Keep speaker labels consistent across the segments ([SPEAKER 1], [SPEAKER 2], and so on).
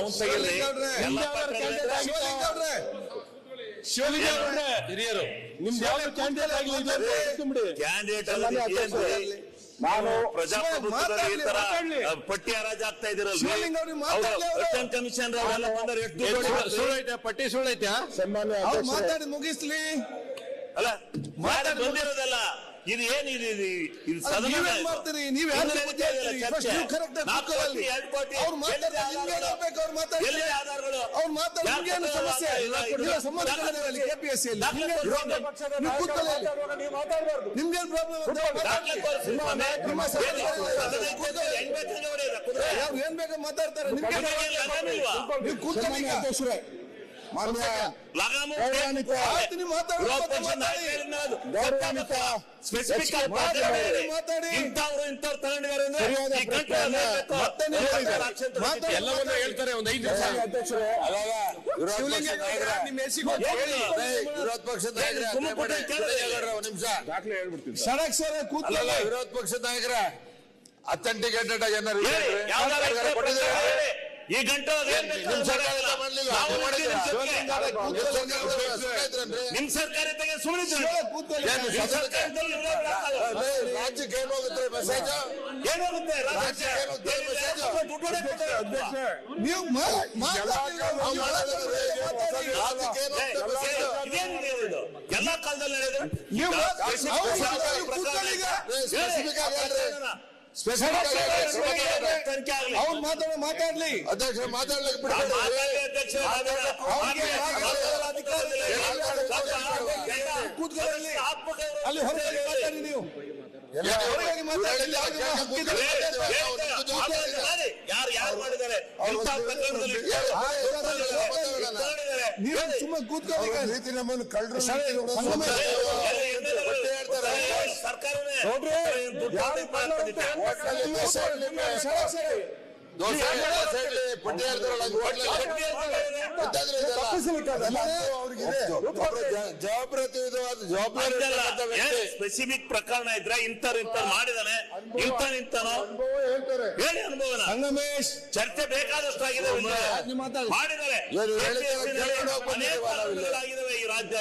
[SPEAKER 1] ಅವ್ನು ತೆಗಿರಿ.
[SPEAKER 2] ಹಿರಿಯರು ನಿಮ್ದು ಯಾವ ಕ್ಯಾಂಡಿಡೇಟ್ ಆಗಲಿ
[SPEAKER 1] ಕ್ಯಾಂಡಿಡೇಟ್ ನಾನು ಪ್ರಜಾಪ್ರಭುತ್ವದಲ್ಲಿ ಈ ತರ ಪಟ್ಟಿ ಹರಾಜು ಆಗ್ತಾ ಇದಿರಲ್ಲ. ಕಮಿಷನ್
[SPEAKER 2] ಸುಳ್ಳೈತೆ, ಪಟ್ಟಿ ಸುಳ್ಳೈತೆ.
[SPEAKER 3] ಮಾತಾಡಿ ಮುಗಿಸ್ಲಿ
[SPEAKER 1] ಅಲ್ಲ ಬಂದಿರೋದಲ್ಲ. ಇದು ಏನಿದೆ ಇದು ಸದನ
[SPEAKER 3] ಮಾಡ್ತೀರಿ ನೀವು ನಿಮ್ಗೇನು ಪ್ರಾಬ್ಲಮ್ ಏನ್ ಬೇಕಾ ಮಾತಾಡ್ತಾರೆ ನಿಮ್ಗೆ ಕೂತ್ಕೊಳ್ಳಿ
[SPEAKER 2] ಎಲ್ಲವನ್ನ ಹೇಳ್ತಾರೆ. ಒಂದು 5 ನಿಮಿಷ
[SPEAKER 4] ವಿರೋಧ ಪಕ್ಷದ ವಿರೋಧ ಪಕ್ಷದ ನಾಯಕರ ಅಥೆಂಟಿಕೇಟೆಡ್ ಏನಾರು
[SPEAKER 1] ಈ ಗಂಟೆ ನಿಮ್ ಸರ್ಕಾರ
[SPEAKER 4] ರಾಜ್ಯಕ್ಕೆ ಏನಾಗುತ್ತೆ ಮೆಸೇಜ್
[SPEAKER 1] ಏನಾಗುತ್ತೆ ಎಲ್ಲಾ ಕಾಲದಲ್ಲಿ
[SPEAKER 3] ಅವ್ರು ಮಾತಾಡ್ಲಿ
[SPEAKER 4] ಅಧ್ಯಕ್ಷ ಮಾತಾಡ್ಲಿಕ್ಕೆ
[SPEAKER 3] ಕೂತ್ಕೊಳ್ಳಿ ಅಲ್ಲಿ ಹೊರಗೆ ಮಾತಾಡಿ ನೀವು
[SPEAKER 1] ಯಾರು ಮಾಡಿದ್ದಾರೆ
[SPEAKER 3] ನೀವು ಸುಮ್ಮನೆ ಕೂತ್ಕೊಳ್ಳಿ
[SPEAKER 4] ರೀತಿ ನಮ್ಮನ್ನು ಕಳ್ಳರು
[SPEAKER 1] ಸ್ಪೆಸಿಫಿಕ್ ಪ್ರಕರಣ ಇದ್ರೆ ಇಂಥವ್ರು ಮಾಡಿದಾನೆ ಇಂಥನೋ ಹೇಳಿ ಅನುಭವನ
[SPEAKER 3] ಸಂಗಮೇಶ್
[SPEAKER 1] ಚರ್ಚೆ ಬೇಕಾದಷ್ಟು ಆಗಿದೆ ಮಾಡಿದ್ದಾರೆ ಈ ರಾಜ್ಯ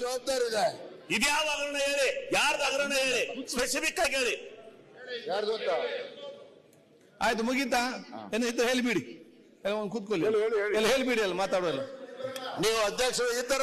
[SPEAKER 4] ಜವಾಬ್ದಾರಿ ಇದೆ.
[SPEAKER 1] ಇದ್ಯಾವ ಹಗರಣ ಹೇಳಿ, ಯಾರ್ದು ಹಗರಣ ಹೇಳಿ, ಸ್ಪೆಸಿಫಿಕ್ ಆಗಿ ಹೇಳಿ.
[SPEAKER 3] ಆಯ್ತು ಮುಗೀತಾ ಏನು ಇತ್ತು ಹೇಳಿಬಿಡಿ ಕೂತ್ಕೊಳ್ಳಿ ಎಲ್ಲ ಹೇಳಿಬಿಡಿ ಅಲ್ಲಿ ಮಾತಾಡೋಲ್ಲ
[SPEAKER 4] ನೀವು ಅಧ್ಯಕ್ಷರು ಈ ತರ